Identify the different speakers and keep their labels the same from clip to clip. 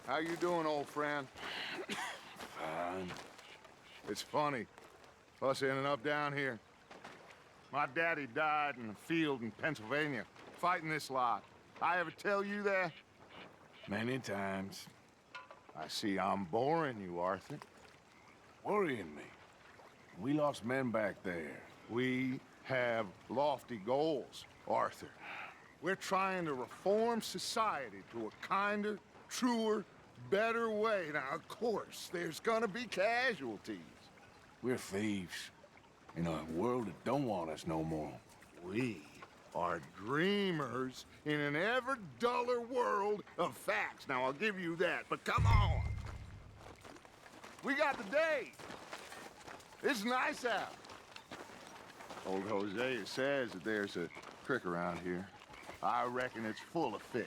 Speaker 1: How you doing, old friend?
Speaker 2: Fine.
Speaker 1: It's funny, us ending up down here. My daddy died in a field in Pennsylvania, fighting this lot. I ever tell you that?
Speaker 2: Many times.
Speaker 1: I see I'm boring you, Arthur.
Speaker 2: Worrying me. We lost men back there.
Speaker 1: We have lofty goals, Arthur. We're trying to reform society to a kinder, truer, better way. Now, of course, there's gonna be casualties.
Speaker 2: We're thieves. In a world that don't want us no more.
Speaker 1: We are dreamers in an ever duller world of facts. Now, I'll give you that, but come on. We got the day. It's nice out. Old Hosea says that there's a creek around here. I reckon it's full of fish.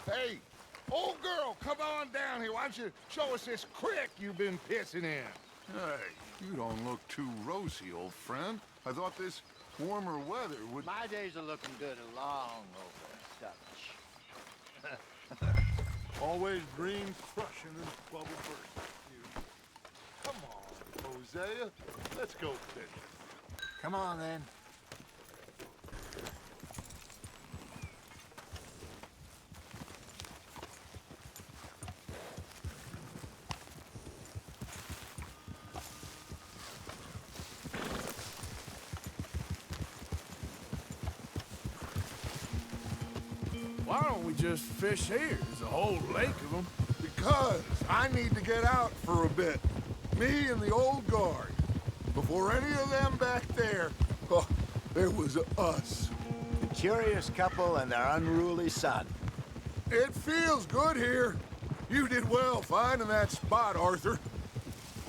Speaker 1: Hey, old girl, come on down here. Why don't you show us this creek you've been pissing in?
Speaker 3: Hey, you don't look too rosy, old friend. I thought this warmer weather would...
Speaker 4: My days are looking good along over, Dutch.
Speaker 3: Always dream crushing and bubble bursting. You. Come on, Hosea. Let's go fishing.
Speaker 4: Come on, then.
Speaker 2: Why don't we just fish here? There's a whole lake of them.
Speaker 1: Because I need to get out for a bit. Me and the old guard. Before any of them back there, oh, there was us.
Speaker 4: The curious couple and their unruly son.
Speaker 1: It feels good here. You did well finding that spot, Arthur.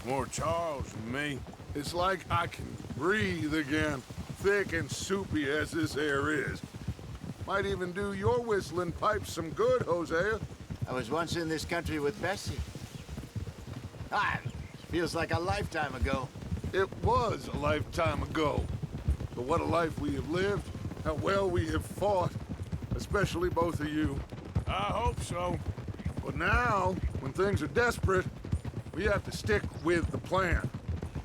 Speaker 2: More Charles than me.
Speaker 1: It's like I can breathe again, thick and soupy as this air is. Might even do your whistling pipes some good, Hosea.
Speaker 4: I was once in this country with Bessie. Feels like a lifetime ago.
Speaker 1: It was a lifetime ago. But what a life we have lived, how well we have fought, especially both of you.
Speaker 2: I hope so.
Speaker 1: But now, when things are desperate, we have to stick with the plan.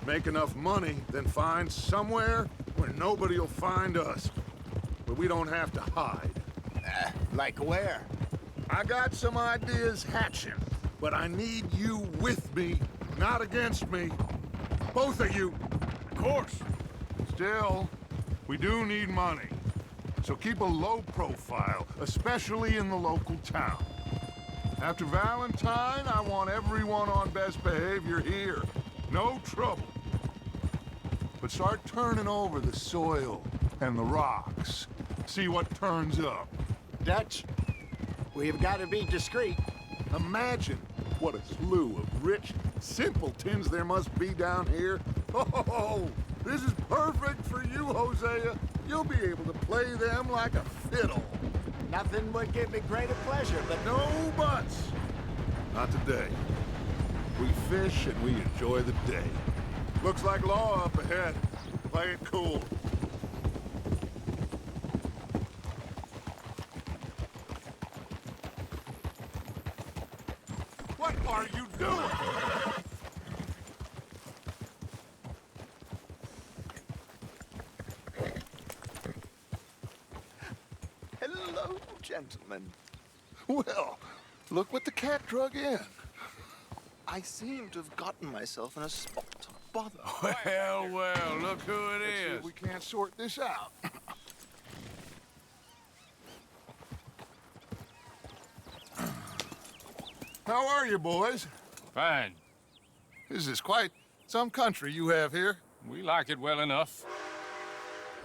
Speaker 1: Make enough money, then find somewhere where nobody will find us. Where we don't have to hide.
Speaker 4: Like where?
Speaker 1: I got some ideas hatching, but I need you with me, not against me. Both of you.
Speaker 2: Of course.
Speaker 1: Still, we do need money. So keep a low profile, especially in the local town. After Valentine, I want everyone on best behavior here. No trouble. But start turning over the soil and the rocks. See what turns up.
Speaker 4: Dutch, we've got to be discreet.
Speaker 1: Imagine what a slew of rich simpletons there must be down here. Oh, this is perfect for you, Hosea. You'll be able to play them like a fiddle.
Speaker 4: Nothing would give me greater pleasure, but
Speaker 1: No buts. Not today. We fish and we enjoy the day. Looks like law up ahead. Play it cool. What are you doing?
Speaker 4: Hello, gentlemen.
Speaker 1: Well, look what the cat drug in.
Speaker 5: I seem to have gotten myself in a spot of bother.
Speaker 2: Well, look who it
Speaker 1: Let's see if
Speaker 2: is.
Speaker 1: we can't sort this out. How are you, boys?
Speaker 6: Fine.
Speaker 1: This is quite some country you have here.
Speaker 6: We like it well enough.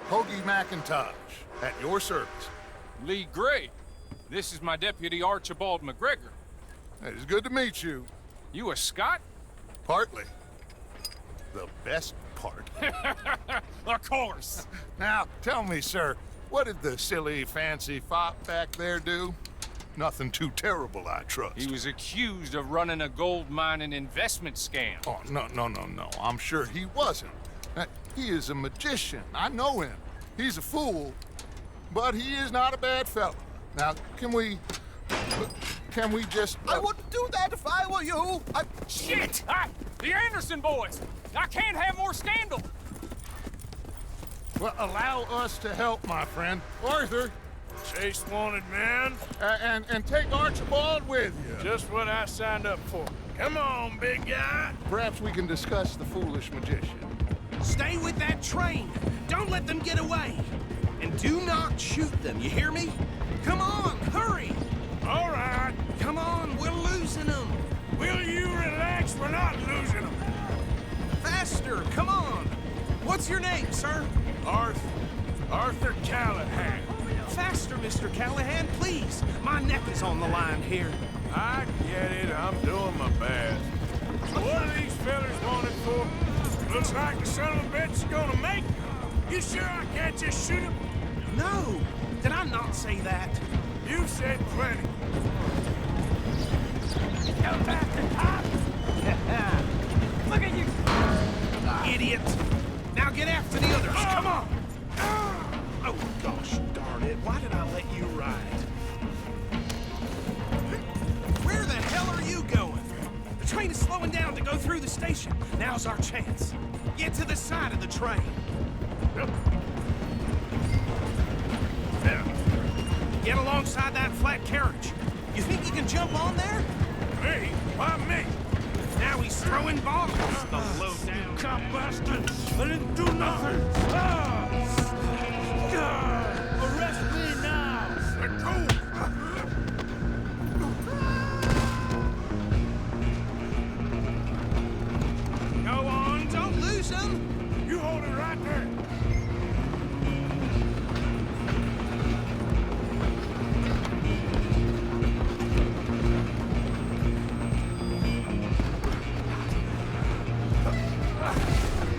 Speaker 1: Hoagie McIntosh, at your service.
Speaker 6: Lee Gray. This is my deputy Archibald McGregor.
Speaker 1: It is good to meet you.
Speaker 6: You a Scot?
Speaker 1: Partly. the best part.
Speaker 6: Of course.
Speaker 1: Now, tell me, sir, what did the silly, fancy fop back there do? Nothing too terrible, I trust.
Speaker 6: He was accused of running a gold mining investment scam.
Speaker 1: Oh, no. I'm sure he wasn't. He is a magician. I know him. He's a fool, but he is not a bad fellow. Now, can we just...
Speaker 5: I wouldn't do that if I were you.
Speaker 6: Shit! The Anderson boys! I can't have more scandal!
Speaker 1: Well, allow us to help, my friend. Arthur,
Speaker 2: Chase wanted man.
Speaker 1: and take Archibald with you.
Speaker 2: Just what I signed up for. Come on, big guy.
Speaker 1: Perhaps we can discuss the foolish magician.
Speaker 7: Stay with that train. Don't let them get away. And do not shoot them, you hear me? Come on, hurry!
Speaker 2: All right.
Speaker 7: Come on, we're losing them.
Speaker 2: Will you relax? We're not losing them.
Speaker 7: Faster, come on. What's your name, sir?
Speaker 2: Arthur Callahan.
Speaker 7: Faster, Mr. Callahan, please. My neck is on the line here.
Speaker 2: I get it. I'm doing my best. What are these fellas wanted for? Looks like the son of a bitch is gonna make it. You sure I can't just shoot him?
Speaker 7: No, did I not say that?
Speaker 2: You said plenty.
Speaker 7: Go back to top. Look at you, idiot. Now get after the others, come on. Oh, gosh darn it, why did I let you ride? Where the hell are you going? The train is slowing down to go through the station. Now's our chance. Get to the side of the train. Get alongside that flat carriage. You think you can jump on there?
Speaker 2: Me? Why me?
Speaker 7: Now he's throwing bottles, the low-down
Speaker 2: Cop bastard! I didn't do nothing! Arrest me now! Let go!
Speaker 7: Go on, don't lose him.
Speaker 2: You hold it right there!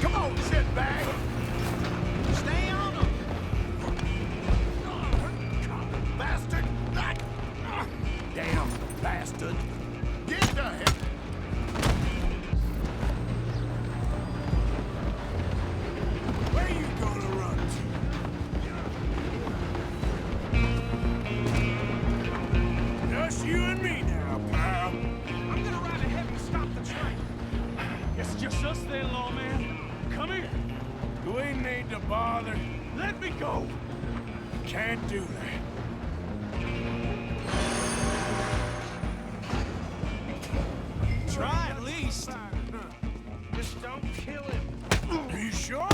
Speaker 1: Come on, shitbag!
Speaker 7: Stay on him.
Speaker 1: Bastard!
Speaker 7: Damn bastard.
Speaker 1: Get the heck!
Speaker 2: Where you gonna run to? Just you and me now, pal.
Speaker 7: I'm gonna ride ahead and stop the train.
Speaker 8: It's just us then, lawman. Come here.
Speaker 2: Do we need to bother?
Speaker 8: Let me go.
Speaker 2: Can't do that.
Speaker 7: Try at least. Just don't kill him.
Speaker 2: Are you sure?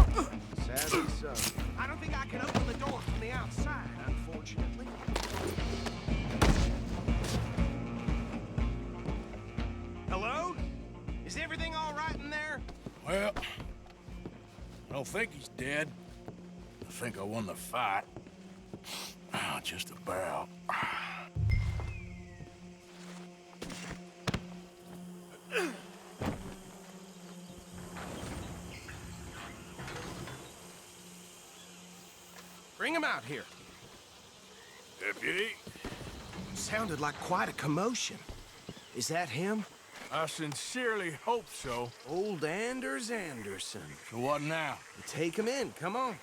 Speaker 7: Sadly so. I don't think I can open the door from the outside, unfortunately. Hello? Is everything all right in there?
Speaker 2: Well, I don't think he's dead. I think I won the fight. Just about.
Speaker 7: Bring him out here.
Speaker 2: Deputy,
Speaker 7: Sounded like quite a commotion. Is that him?
Speaker 2: I sincerely hope so.
Speaker 7: Old Anders Anderson.
Speaker 2: So what now?
Speaker 7: Take him in, come on.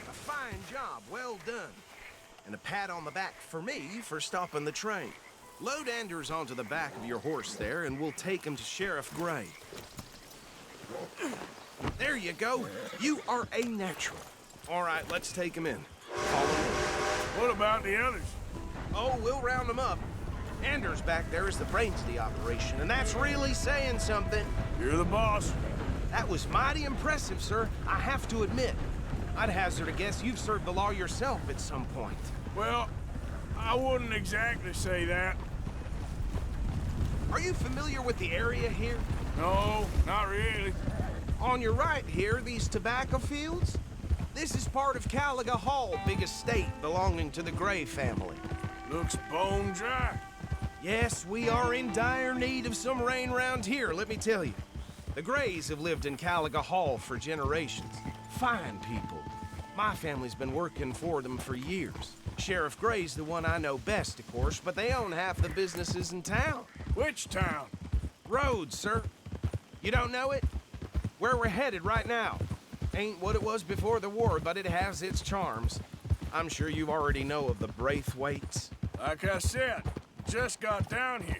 Speaker 7: A fine job, well done. And a pat on the back for me for stopping the train. Load Anders onto the back of your horse there, and we'll take him to Sheriff Gray. There you go. You are a natural. All right, let's take him in. Follow me.
Speaker 2: What about the others?
Speaker 7: Oh, we'll round them up. Anders back there is the brains of the operation, and that's really saying something.
Speaker 2: You're the boss.
Speaker 7: That was mighty impressive, sir. I have to admit. I'd hazard a guess you've served the law yourself at some point.
Speaker 2: Well, I wouldn't exactly say that.
Speaker 7: Are you familiar with the area here?
Speaker 2: No, not really.
Speaker 7: On your right here, these tobacco fields? This is part of Caliga Hall, big estate belonging to the Gray family.
Speaker 2: Looks bone dry.
Speaker 7: Yes, we are in dire need of some rain round here, let me tell you. The Grays have lived in Caliga Hall for generations. Fine people. My family's been working for them for years. Sheriff Gray's the one I know best, of course, but they own half the businesses in town.
Speaker 2: Which town?
Speaker 7: Rhodes, sir. You don't know it? Where we're headed right now. Ain't what it was before the war, but it has its charms. I'm sure you already know of the Braithwaites.
Speaker 2: Like I said, just got down here.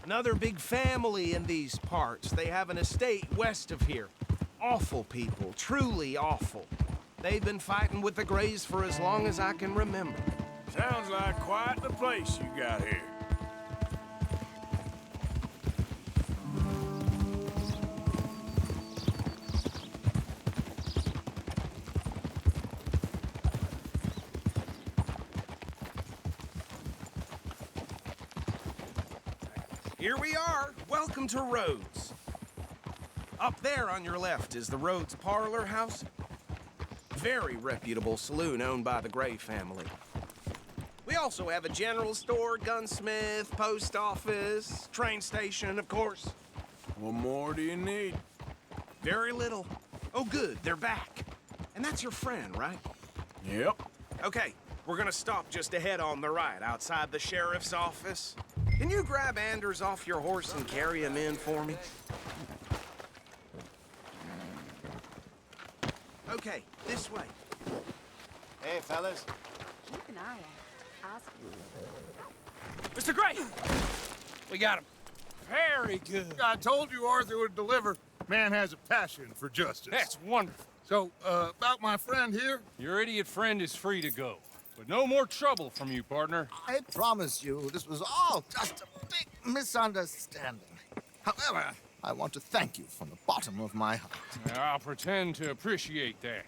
Speaker 7: Another big family in these parts. They have an estate west of here. Awful people, truly awful. They've been fighting with the Grays for as long as I can remember.
Speaker 2: Sounds like quite the place you got here.
Speaker 7: Here we are. Welcome to Rhodes. Up there on your left is the Rhodes Parlor House. Very reputable saloon owned by the Gray family. We also have a general store, gunsmith, post office, train station, of course.
Speaker 2: What more do you need?
Speaker 7: Very little. Oh, good, they're back. And that's your friend, right?
Speaker 2: Yep.
Speaker 7: Okay, we're gonna stop just ahead on the right, outside the sheriff's office. Can you grab Anders off your horse and carry him in for me? Okay, this way.
Speaker 4: Hey, fellas.
Speaker 9: Keep an eye out. Oscar.
Speaker 6: Mr. Gray! We got him. Very good.
Speaker 3: I told you Arthur would deliver. Man has a passion for justice.
Speaker 6: That's wonderful.
Speaker 3: So, about my friend here?
Speaker 6: Your idiot friend is free to go. But no more trouble from you, partner.
Speaker 5: I promise you, this was all just a big misunderstanding. However, I want to thank you from the bottom of my heart.
Speaker 6: I'll pretend to appreciate that.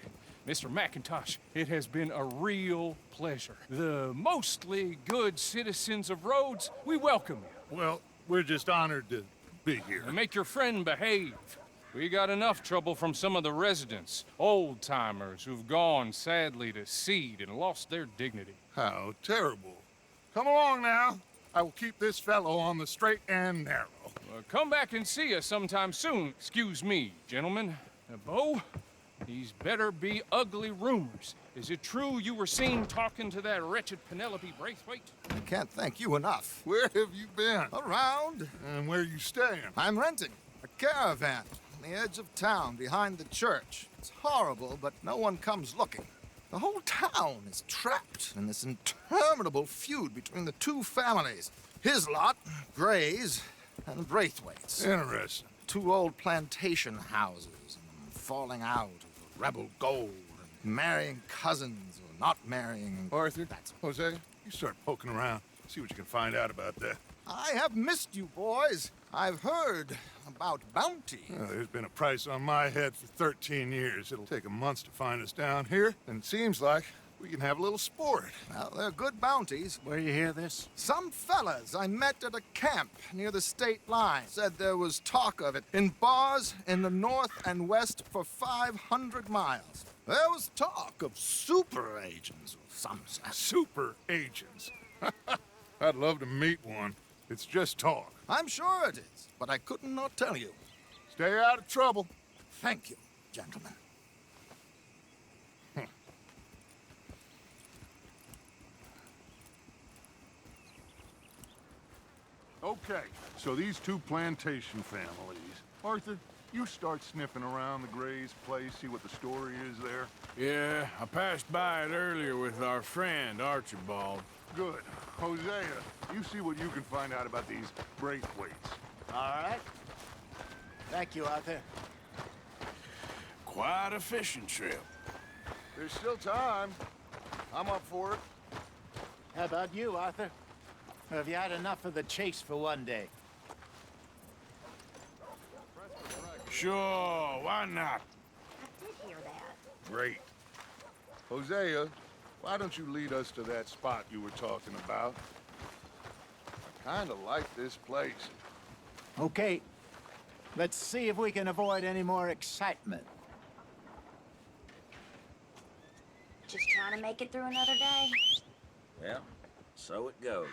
Speaker 6: Mr. McIntosh, it has been a real pleasure. The mostly good citizens of Rhodes, we welcome you.
Speaker 3: Well, we're just honored to be here.
Speaker 6: And make your friend behave. We got enough trouble from some of the residents, old-timers who've gone, sadly, to seed and lost their dignity.
Speaker 3: How terrible. Come along now. I will keep this fellow on the straight and narrow.
Speaker 6: Come back and see us sometime soon. Excuse me, gentlemen. Bo, these better be ugly rumors. Is it true you were seen talking to that wretched Penelope Braithwaite?
Speaker 5: I can't thank you enough.
Speaker 3: Where have you been?
Speaker 5: Around.
Speaker 3: And where you staying?
Speaker 5: I'm renting a caravan on the edge of town behind the church. It's horrible, but no one comes looking. The whole town is trapped in this interminable feud between the two families. His lot, Gray's, and Braithwaite's.
Speaker 3: Interesting.
Speaker 5: Two old plantation houses, and falling out over rebel gold, and marrying cousins or not marrying.
Speaker 3: Arthur,
Speaker 5: That's
Speaker 3: Hosea, you start poking around. See what you can find out about that.
Speaker 5: I have missed you, boys. I've heard about bounty.
Speaker 3: There's been a price on my head for 13 years. It'll take a month to find us down here, and it seems like we can have a little sport.
Speaker 5: Well, they're good bounties.
Speaker 4: Where you hear this?
Speaker 5: Some fellas I met at a camp near the state line said there was talk of it in bars in the north and west for 500 miles. There was talk of super agents of some sort.
Speaker 3: Super agents. I'd love to meet one. It's just talk.
Speaker 5: I'm sure it is, but I couldn't not tell you.
Speaker 3: Stay out of trouble.
Speaker 5: Thank you, gentlemen.
Speaker 3: Okay, so these two plantation families. Arthur, you start sniffing around the Gray's place, see what the story is there.
Speaker 2: Yeah, I passed by it earlier with our friend, Archibald.
Speaker 3: Good. Hosea, you see what you can find out about these Braithwaites.
Speaker 4: All right. Thank you, Arthur.
Speaker 2: Quite a fishing trip.
Speaker 3: There's still time. I'm up for it.
Speaker 4: How about you, Arthur? Or have you had enough of the chase for one day?
Speaker 2: Sure, why not?
Speaker 9: I did hear that.
Speaker 3: Great. Hosea, why don't you lead us to that spot you were talking about? I kinda like this place.
Speaker 4: Okay. Let's see if we can avoid any more excitement.
Speaker 9: Just trying to make it through another day.
Speaker 10: Well, so it goes.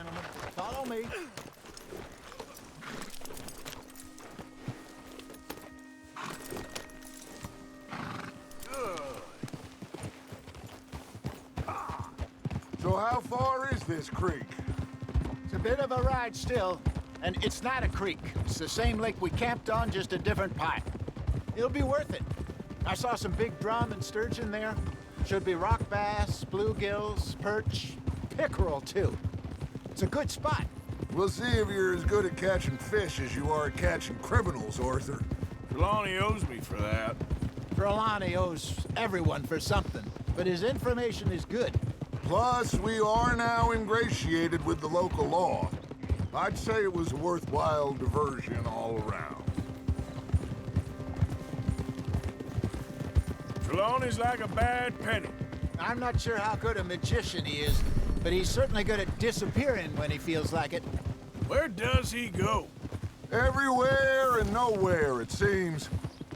Speaker 4: gentlemen. Follow me.
Speaker 1: So how far is this creek?
Speaker 4: It's a bit of a ride still, and it's not a creek. It's the same lake we camped on, just a different part. It'll be worth it. I saw some big drum and sturgeon there. Should be rock bass, bluegills, perch, pickerel too. It's a good spot.
Speaker 1: We'll see if you're as good at catching fish as you are at catching criminals, Arthur.
Speaker 2: Trelawney owes me for that.
Speaker 4: Trelawney owes everyone for something, but his information is good.
Speaker 1: Plus, we are now ingratiated with the local law. I'd say it was a worthwhile diversion all around.
Speaker 2: Trelawney's like a bad penny.
Speaker 4: I'm not sure how good a magician he is, but he's certainly good at disappearing when he feels like it.
Speaker 2: Where does he go?
Speaker 1: Everywhere and nowhere, it seems.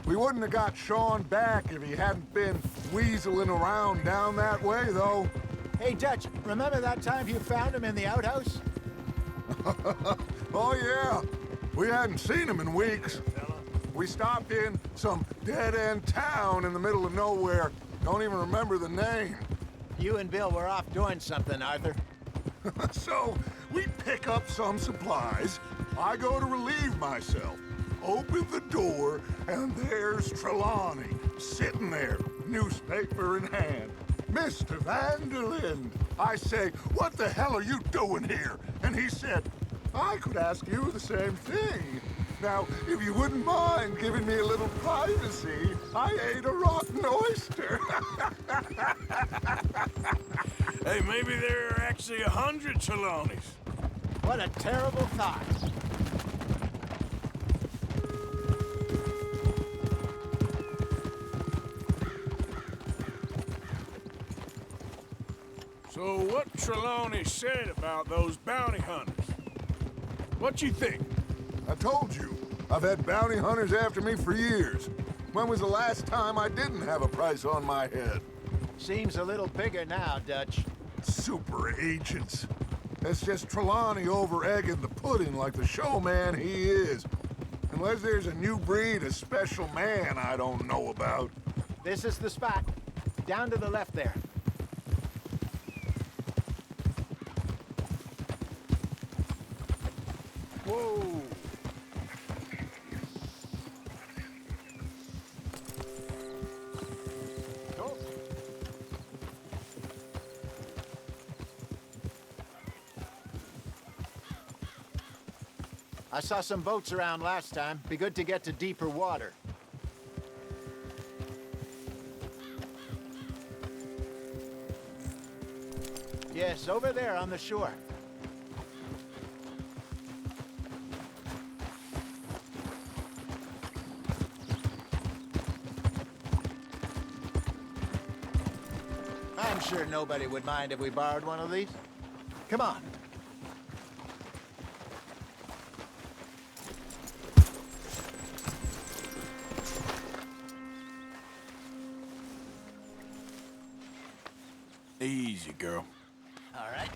Speaker 1: We wouldn't have got Sean back if he hadn't been weaseling around down that way, though.
Speaker 4: Hey, Dutch, remember that time you found him in the outhouse?
Speaker 1: Oh, yeah. We hadn't seen him in weeks. We stopped in some dead-end town in the middle of nowhere. Don't even remember the name.
Speaker 4: You and Bill were off doing something, Arthur.
Speaker 1: So, we pick up some supplies. I go to relieve myself. Open the door, and there's Trelawney, sitting there, newspaper in hand. Mr. Vanderlyn. I say, what the hell are you doing here? And he said, I could ask you the same thing. Now, if you wouldn't mind giving me a little privacy, I ate a rotten oyster.
Speaker 2: Hey, maybe there are actually 100 Trelawneys.
Speaker 4: What a terrible thought.
Speaker 2: So what Trelawney said about those bounty hunters? What you think?
Speaker 1: I told you, I've had bounty hunters after me for years. When was the last time I didn't have a price on my head?
Speaker 4: Seems a little bigger now, Dutch.
Speaker 1: Super agents. That's just Trelawney over-egging the pudding like the showman he is. Unless there's a new breed of special man I don't know about.
Speaker 4: This is the spot. Down to the left there.
Speaker 1: Whoa!
Speaker 4: Go. I saw some boats around last time. Be good to get to deeper water. Yes, over there on the shore. I'm sure nobody would mind if we borrowed one of these. Come on.
Speaker 2: Easy, girl.
Speaker 4: All right.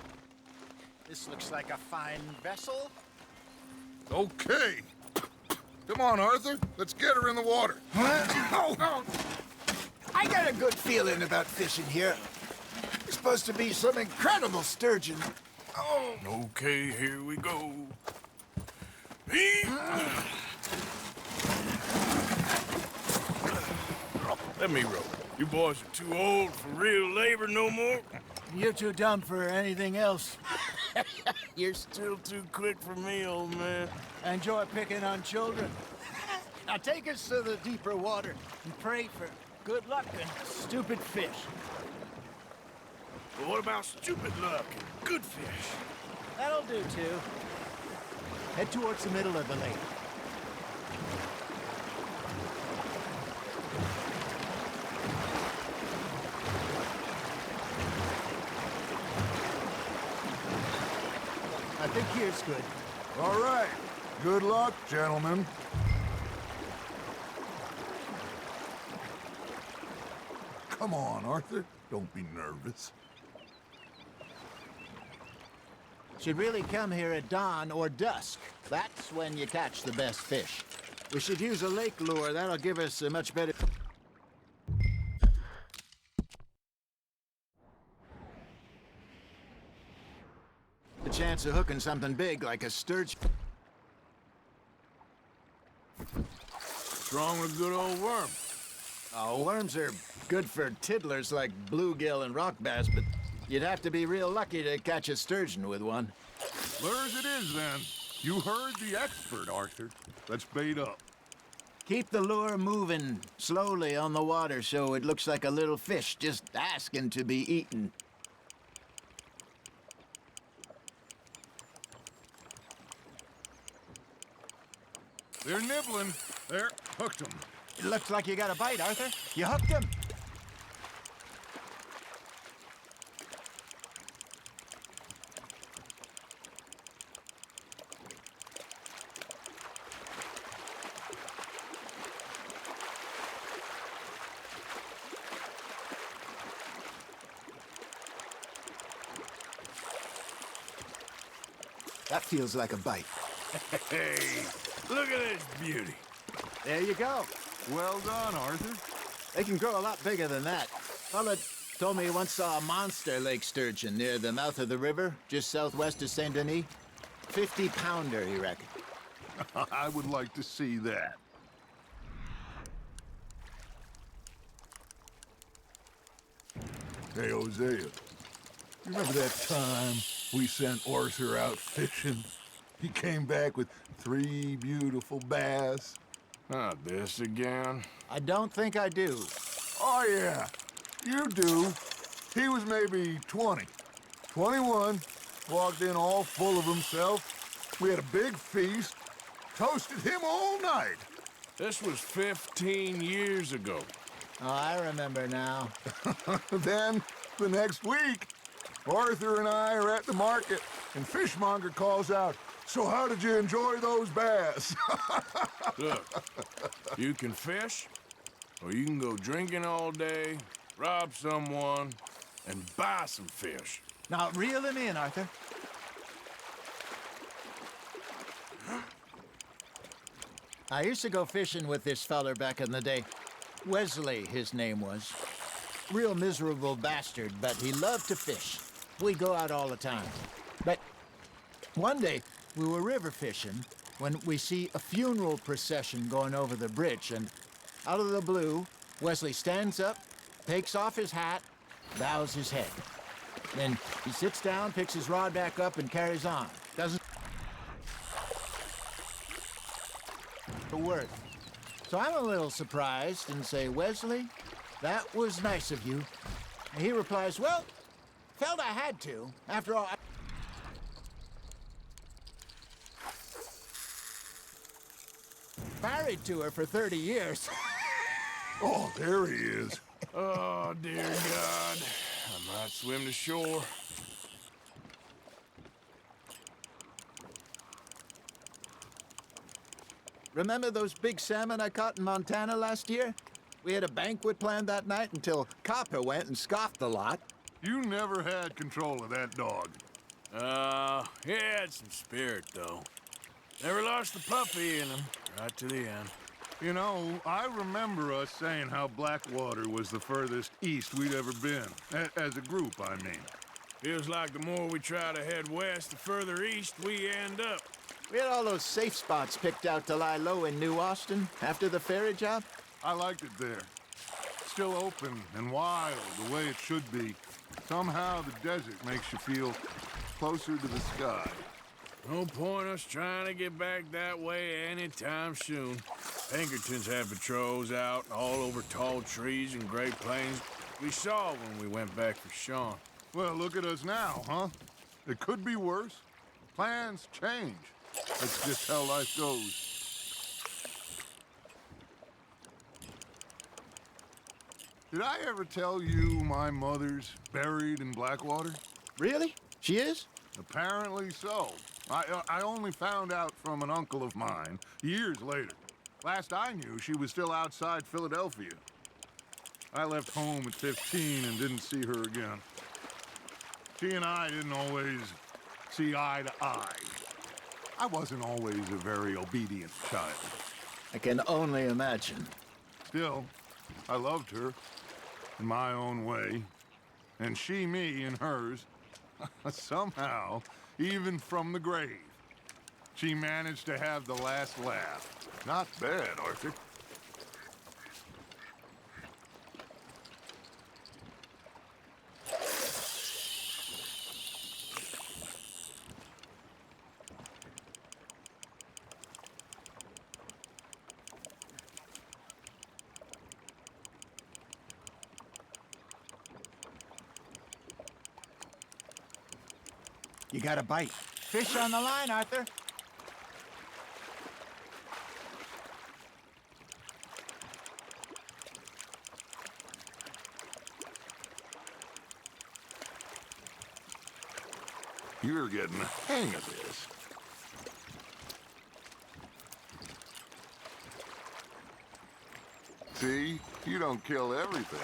Speaker 4: This looks like a fine vessel.
Speaker 1: Okay. Come on, Arthur. Let's get her in the water.
Speaker 4: Oh. I got a good feeling about fishing here. There's supposed to be some incredible sturgeon. Oh.
Speaker 2: Okay, here we go. Let me row. You boys are too old for real labor no more.
Speaker 4: You're too dumb for anything else.
Speaker 2: You're still too quick for me, old man.
Speaker 4: Enjoy picking on children. Now take us to the deeper water and pray for good luck and stupid fish.
Speaker 2: But what about stupid luck and good fish?
Speaker 4: That'll do, too. Head towards the middle of the lake. I think here's good.
Speaker 1: All right. Good luck, gentlemen. Come on, Arthur. Don't be nervous.
Speaker 4: Should really come here at dawn or dusk. That's when you catch the best fish. We should use a lake lure. That'll give us a much better... a chance of hooking something big like a sturgeon.
Speaker 2: What's wrong with a good old worm?
Speaker 4: Oh, worms are good for tiddlers like bluegill and rock bass, but you'd have to be real lucky to catch a sturgeon with one.
Speaker 1: Lures it is, then. You heard the expert, Arthur. Let's bait up.
Speaker 4: Keep the lure moving slowly on the water so it looks like a little fish just asking to be eaten.
Speaker 1: They're nibbling. There, hooked them.
Speaker 4: It looks like you got a bite, Arthur. You hooked him. That feels like a bite.
Speaker 2: Hey, look at this beauty.
Speaker 4: There you go.
Speaker 1: Well done, Arthur.
Speaker 4: They can grow a lot bigger than that. Fella told me he once saw a monster lake sturgeon near the mouth of the river, just southwest of Saint Denis. 50-pounder, he reckoned.
Speaker 1: I would like to see that. Hey, Hosea. You remember that time we sent Arthur out fishing? He came back with 3 beautiful bass.
Speaker 2: Not this again.
Speaker 4: I don't think I do.
Speaker 1: Oh, yeah. You do. He was maybe 20. 21. Walked in all full of himself. We had a big feast. Toasted him all night.
Speaker 2: This was 15 years ago.
Speaker 4: Oh, I remember now.
Speaker 1: Then, the next week, Arthur and I are at the market, and Fishmonger calls out, "So how did you enjoy those bass?"
Speaker 2: Look, you can fish, or you can go drinking all day, rob someone, and buy some fish.
Speaker 4: Now, reel him in, Arthur. I used to go fishing with this feller back in the day. Wesley, his name was. Real miserable bastard, but he loved to fish. We'd go out all the time. But one day, we were river fishing when we see a funeral procession going over the bridge, and out of the blue, Wesley stands up, takes off his hat, bows his head. Then he sits down, picks his rod back up, and carries on. Doesn't... worth. So I'm a little surprised and say, "Wesley, that was nice of you." And he replies, "Well, felt I had to. After all, married to her for 30 years.
Speaker 1: Oh, there he is.
Speaker 2: Oh, dear God. I might swim to shore.
Speaker 4: Remember those big salmon I caught in Montana last year? We had a banquet planned that night until Copper went and scoffed the lot.
Speaker 1: You never had control of that dog.
Speaker 2: He had some spirit, though. Never lost the puppy in him, right to the end.
Speaker 1: You know, I remember us saying how Blackwater was the furthest east we'd ever been. As a group, I mean.
Speaker 2: Feels like the more we try to head west, the further east we end up.
Speaker 4: We had all those safe spots picked out to lie low in New Austin after the ferry job.
Speaker 1: I liked it there. Still open and wild, the way it should be. Somehow the desert makes you feel closer to the sky.
Speaker 2: No point us trying to get back that way anytime soon. Pinkertons have patrols out all over tall trees and Great Plains. We saw when we went back for Sean.
Speaker 1: Well, look at us now, huh? It could be worse. Plans change. That's just how life goes. Did I ever tell you my mother's buried in Blackwater?
Speaker 4: Really? She is?
Speaker 1: Apparently so. I only found out from an uncle of mine years later. Last I knew, she was still outside Philadelphia. I left home at 15 and didn't see her again. She and I didn't always see eye to eye. I wasn't always a very obedient child.
Speaker 4: I can only imagine.
Speaker 1: Still, I loved her in my own way, and she me in hers. Somehow, even from the grave, she managed to have the last laugh. Not bad, Arthur.
Speaker 4: You got a bite. Fish on the line, Arthur.
Speaker 1: You're getting the hang of this. See? You don't kill everything.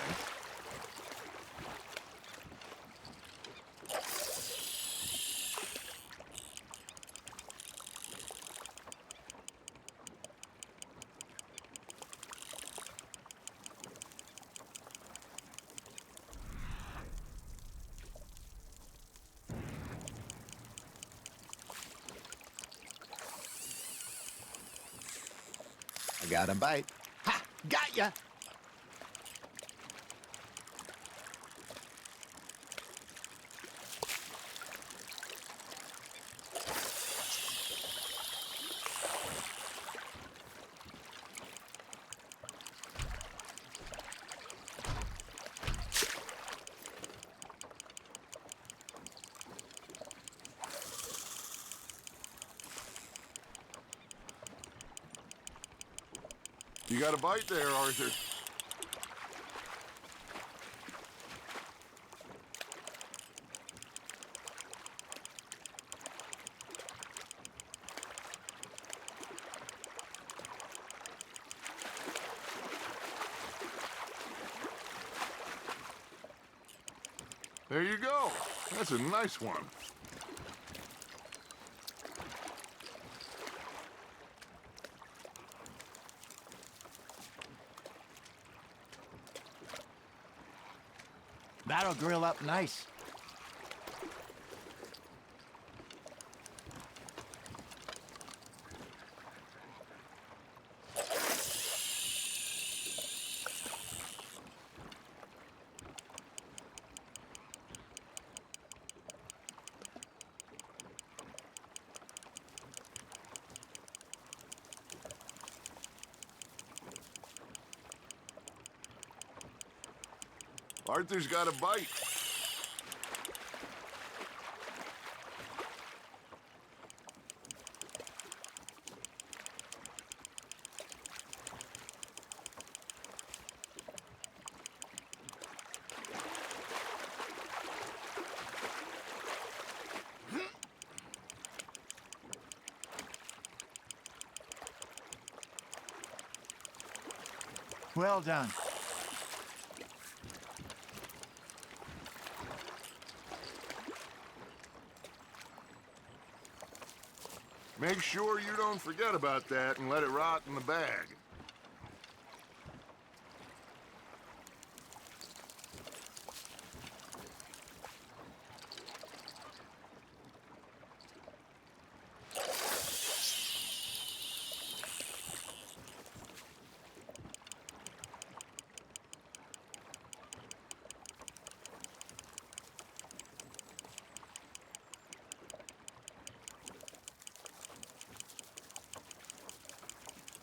Speaker 4: I got a bite. Ha! Got ya!
Speaker 1: You got a bite there, Arthur. There you go. That's a nice one.
Speaker 4: That'll grill up nice.
Speaker 1: Arthur's got a bite.
Speaker 4: Well done.
Speaker 1: Make sure you don't forget about that and let it rot in the bag.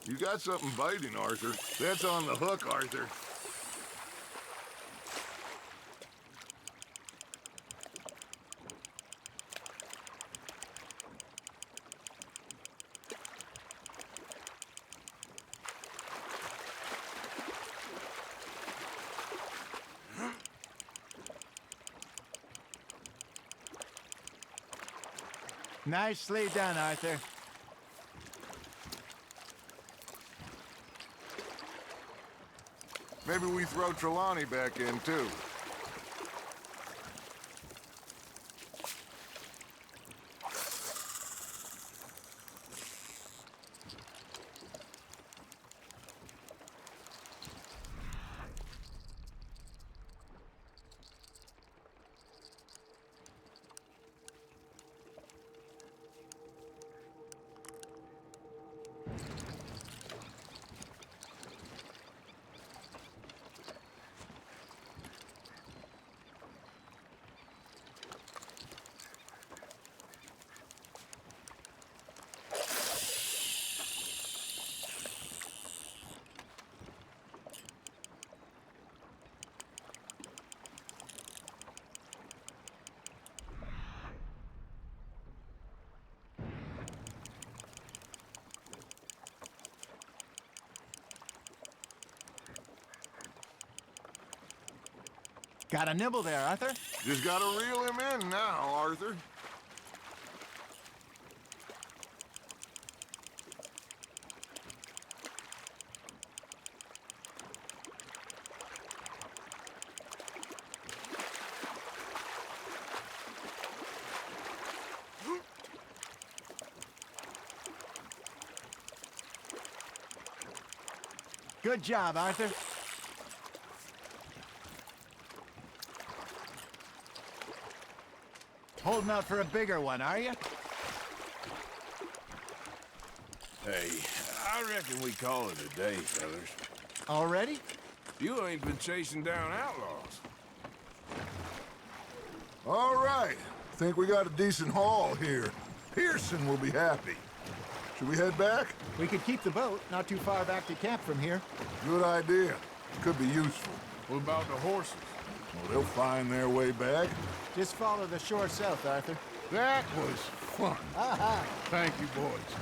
Speaker 1: You got something biting, Arthur. That's on the hook, Arthur.
Speaker 4: Nicely done, Arthur.
Speaker 1: Maybe we throw Trelawney back in, too.
Speaker 4: Got a nibble there, Arthur?
Speaker 1: Just gotta reel him in now, Arthur.
Speaker 4: Good job, Arthur. Holding out for a bigger one, are you?
Speaker 2: Hey, I reckon we call it a day, fellas.
Speaker 4: Already?
Speaker 2: You ain't been chasing down outlaws.
Speaker 1: All right. Think we got a decent haul here. Pearson will be happy. Should we head back?
Speaker 4: We could keep the boat not too far back to camp from here.
Speaker 1: Good idea. Could be useful.
Speaker 2: What about the horses?
Speaker 1: Well, they'll find their way back.
Speaker 4: Just follow the shore south, Arthur.
Speaker 1: That was fun.
Speaker 4: Aha!
Speaker 1: Thank you, boys.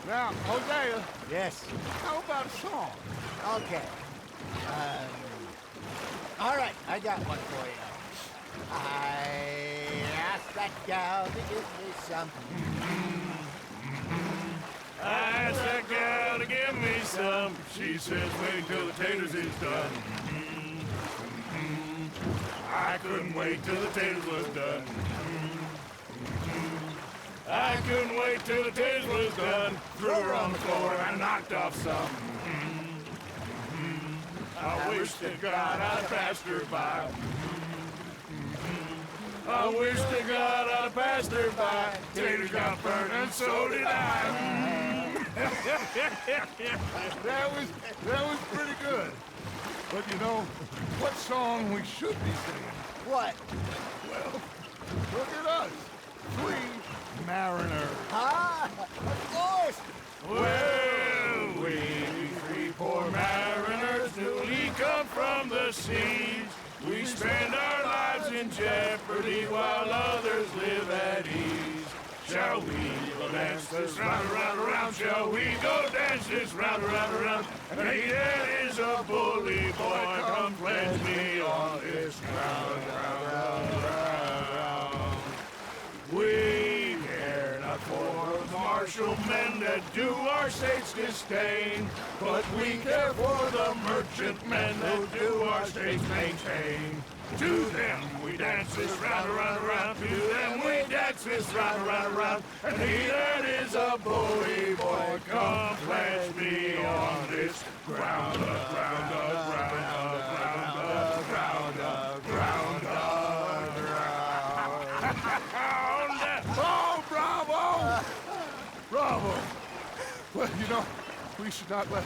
Speaker 1: Now, Hosea,
Speaker 4: Yes.
Speaker 1: how about a song?
Speaker 4: Okay. All right, I got one for you. I asked that gal to give me some.
Speaker 2: I asked that gal to give me some. She says wait till the taters is done. I couldn't wait till the taters was done. I couldn't wait till the taters was done. Threw her on the floor and I knocked off some. I wish to God I'd passed her by. I wish to God I'd passed her by. Taters got burned and so did I.
Speaker 1: That was pretty good. But you know, what song we should be singing?
Speaker 4: What?
Speaker 1: Well, look at us. Three mariners.
Speaker 4: Ah, of course.
Speaker 2: Well, we three poor mariners newly come from the seas. We spend our lives in jeopardy while others live at ease. Shall we go dance this round, around, around? Shall we go dance this round, around, around? And he that is a bully boy, come pledge me on this ground, round, round, round. We care not for the martial men that do our states disdain, but we care for the merchant men that do our states maintain. To them we dance this round, around, around. To them we dance this round, around, around. And he that is a bully boy, come pledge me on this ground, ground, ground, ground, ground, ground, ground.
Speaker 1: Oh, bravo! Bravo! Well, you know, we should not let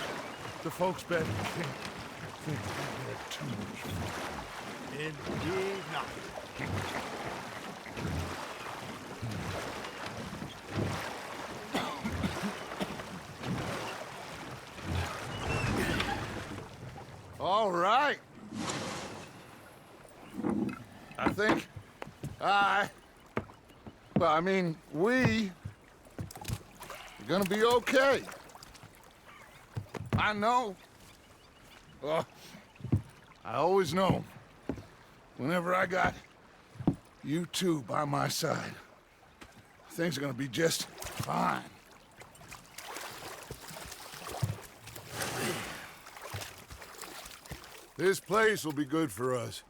Speaker 1: the folks back in camp think we had too much fun.
Speaker 4: Indeed not.
Speaker 1: All right. I think we are gonna be okay. I know. Well, I always know. Whenever I got you two by my side, things are gonna be just fine. This place will be good for us.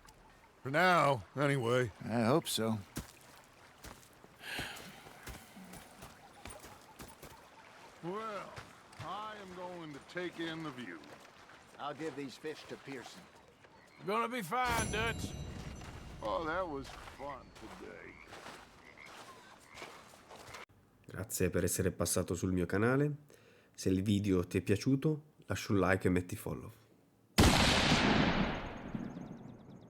Speaker 1: For now, anyway.
Speaker 4: I hope so.
Speaker 1: Well, I am going to take in the view.
Speaker 4: I'll give these fish to Pearson.
Speaker 2: Gonna be fine, Dutch.
Speaker 1: Oh, that was fun today.
Speaker 11: Grazie per essere passato sul mio canale. Se il video ti è piaciuto, lascia un like e metti follow.